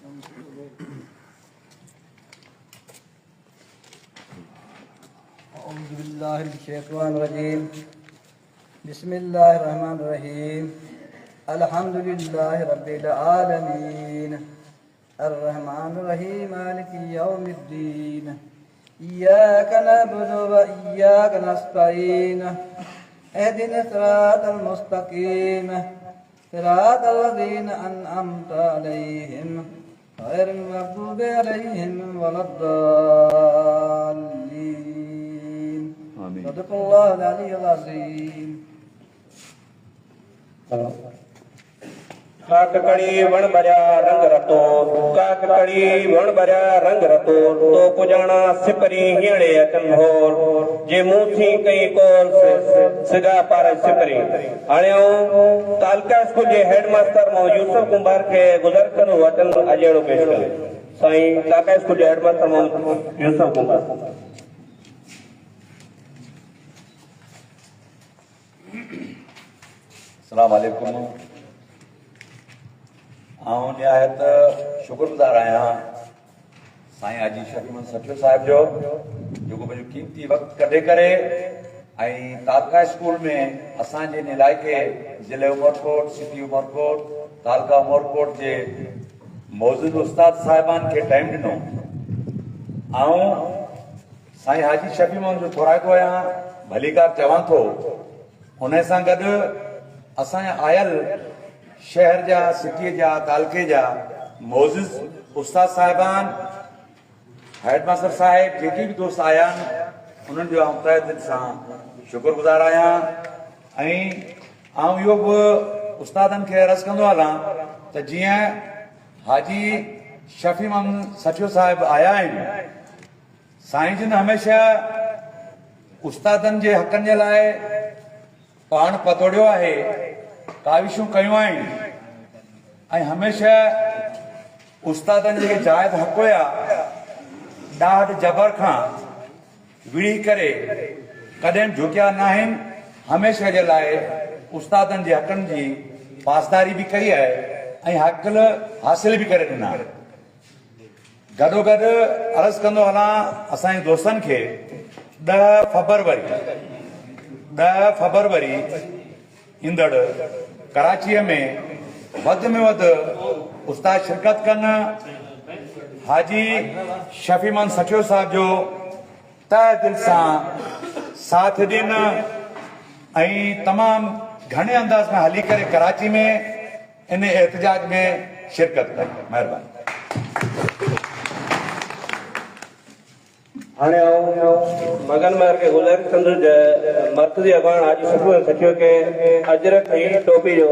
बिस्मिल्लाहिर्रहमानिर्रहीम। बिस्मिल्लाहिर्रहमानिर्रहीम। अल्हम्दुलिल्लाहि रब्बिल आलमीन अर्रहमानिर्रहीम मालिकि यौमिद्दीन इय्याका नअबुदु व इय्याका नस्तईन इहदिनस सिरातल मुस्तकीम सिरातल लज़ीना अनअमता अलैहिम गैरिल मग़्दूबि अलैहिम वलद्दाल्लीन। सदक़ल्लाहुल अलीयुल अज़ीम। काकड़ी वण भरिया रंग रतो, काकड़ी वण भरिया रंग रतो, तो पुजाना सिपरी हियणे अचन होर, जे मूथी कई कोल सिगा पार सिपरी। हाणे तालका स्कूल जे हेडमास्टर मो यूसुफ कुंभार के गुज़र कंदो वचन अजेड़ो पेश करे। साईं तालका स्कूल जे हेडमास्टर मो यूसुफ कुंभार। अस्सलाम वालेकुम। निहायत शुक्रगुज़ार आहियां साईं हाजी शफीमन सचो साहिब जो जेको पंहिंजो कीमती वक़्तु कढे करे ऐं तालका स्कूल में असांजे इलाइक़े ज़िले उमरकोट, सिटी उमरकोट, तालका उमरकोट जे मौजूदु उस्ताद साहिबान खे टाइम ॾिनो। साईं हाजी शफीमन जो थोराइतो आहियां, भलीकार चवां थो। उन सां गॾु असांजा आयल शहर जा, सिटीअ जा, तालके जा मौजूद उस्ताद साहिबान, हेडमास्टर साहिब, जेके बि दोस्त आया आहिनि, उन्हनि जो तहे दिलि सां शुक्रगुज़ार आहियां। ऐं इहो बि उस्तादनि खे अर्ज़ु कंदो हलां त जीअं हाजी शफीमन सचो साहिब आया आहिनि, साईं जिन हमेशह उस्तादनि जे हक़नि जे लाइ पाण पतोड़ियो आहे, काविशूं कयूं आहिनि ऐं हमेशह उस्तादनि जेके जाइज़ हक़ हुया ॾाढ जबर खां विड़ी करे कॾहिं झुकिया न आहिनि। हमेशह जे लाइ उस्तादनि जे हक़नि जी पासदारी बि कई आहे ऐं हक़ हासिल बि करे ॾिना। गॾोगॾु अर्ज़ु कंदो हलां असांजे दोस्तनि खे 10 फरवरी ईंदड़ कराचीअ में वधि में वधि उस्ताद शिरकत कनि, हाजी शफीमन सचो साहिब जो तहे दिलि सां साथ ॾियनि ऐं तमामु घणे अंदाज़ में हली करे कराची में इन एहतजाज में शिरकत कनि। महिरबानी। हाणे मगन महर के गुज़र कंदुसि मर्कज़ी अॻवान हाजी शफीमन सचो के अजरक ऐं टोपी जो